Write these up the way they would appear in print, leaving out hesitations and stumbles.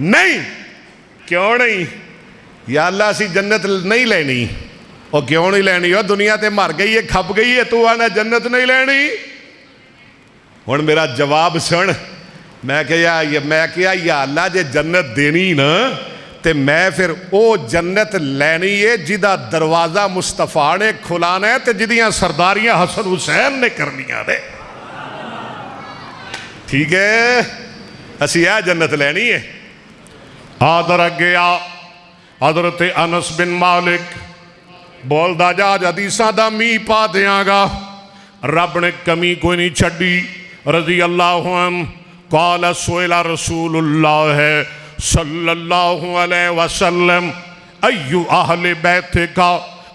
نہیں کیوں نہیں یا اللہ اسی جنت نہیں لینی وہ کیوں نہیں لینی وہ دنیا تے مر گئی ہے کھپ گئی ہے تو آنا جنت نہیں لینی ہن میرا جواب سن میں کہا یا اللہ جے جنت دینی نا تے میں پھر او جنت لینی ہے جدہ دروازہ مصطفیٰ نے کھلانا ہے تے جدیاں سرداریاں حسن حسین نے کرنیاں دے ٹھیک ہے اسی یہ جنت لینی ہے آدھر گیا حضرت انس بن مالک بول دا جا حدیثاں دا می پا دیاں گا رب نے کمی کوئی نہیں چھڑی رضی اللہ عنہ قال سئل رسول اللہ صلی اللہ علیہ وسلم ایو اہل بیت کا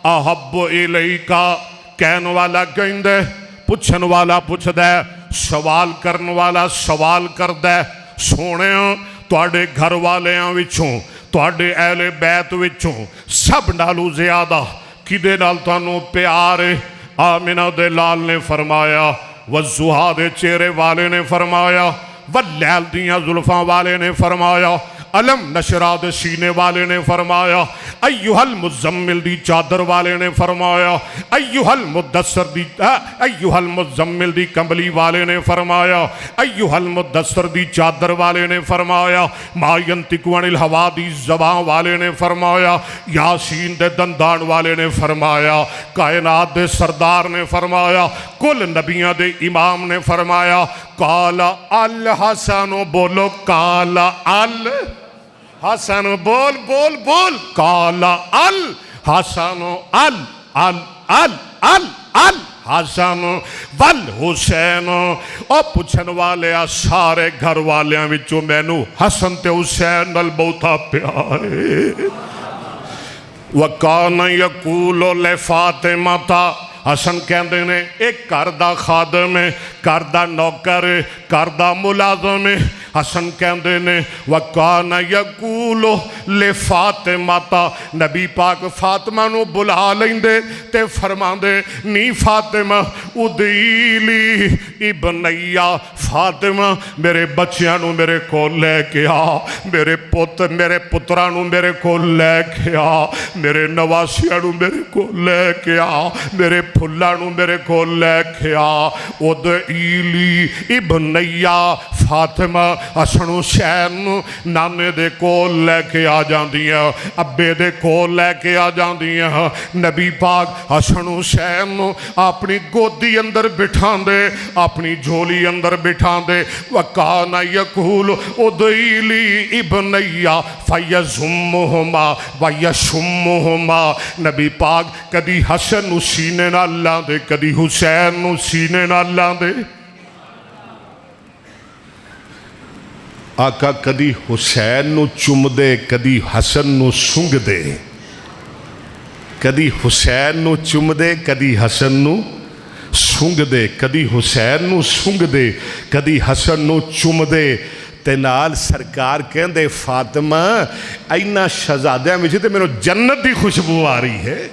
احب الیکا کہن والا کہیں دے پوچھن والا پوچھ دے سوال کرن والا سوال کر دے سونے تواڈے گھر والیاں وچوں تواڈے اہل بیت وچوں سب نالو زیادہ کدے نال تانوں پیار آمنہ دے لال نے فرمایا والزہا دے چہرے والے نے فرمایا واللیل دیاں زلفاں والے نے فرمایا علم نشرہ دے سینے والے نے فرمایا ایوہ المزمل دی چادر والے نے فرمایا ایوہ المزمل دی کمبلی والے نے فرمایا ایوہ المدثر دی چادر والے نے فرمایا ما ینطق عن الہوا دی زبان والے نے فرمایا یاسین دے دندان والے نے فرمایا کائنات دے سردار نے فرمایا کل نبیاں دے امام نے فرمایا قال الحسن بولو قال حسن بول بول بول قال الحسن الحسن والحسین اور پوچھن والے سارے گھر والیاں وچوں مینوں حسن تے حسین نال بہتا پیار ہے وَقَانَ يَقُولُ لِفَاطِمَةَ حسن کہندے نے ایک کردہ خادم ہے کردہ نوکر ہے کردہ ملازم ہے حسن کہندے نے وَقَانَ يَقُولُ لِفَاطِمَةَ نبی پاک فاطمہ نو بلا لیندے تے فرماندے نی فاطمہ ادیلی ابنیہ فاطمہ میرے بچیاں نو میرے کو لے کے آ میرے پترہ نو میرے کو لے کے آ میرے نواسیاں نو میرے کو لے کے آ میرے پھلا نو میرے کو لے کے آ ادیلی ابنیہ فاطمہ حسن حسین نانے دے کول لے کے آ جاندیاں ابے دے کول لے کے آ جاندیاں نبی پاک حسن حسین اپنی گودی اندر بٹھان دے اپنی جھولی اندر بٹھان دے وَقَانَ يَقُولُ اُدْعِلِي ابْنَيَّ فَيَزُمُّهُمَا وَيَشُمُّهُمَا نبی پاک کدی حسن نو سینے نہ اللہ دے کدی حسین نو سینے نہ اللہ دے آقا کدی حسین نو چم دے کدی حسن نو سنگ دے کدی حسین نو چم دے کدی حسن نو سنگ دے کدی حسین نو سنگ دے کدی حسن نو چم دے تے نال سرکار کہندے فاطمہ اینا شہزادیاں میں تے میرے جنت دی خوشبو آ رہی ہے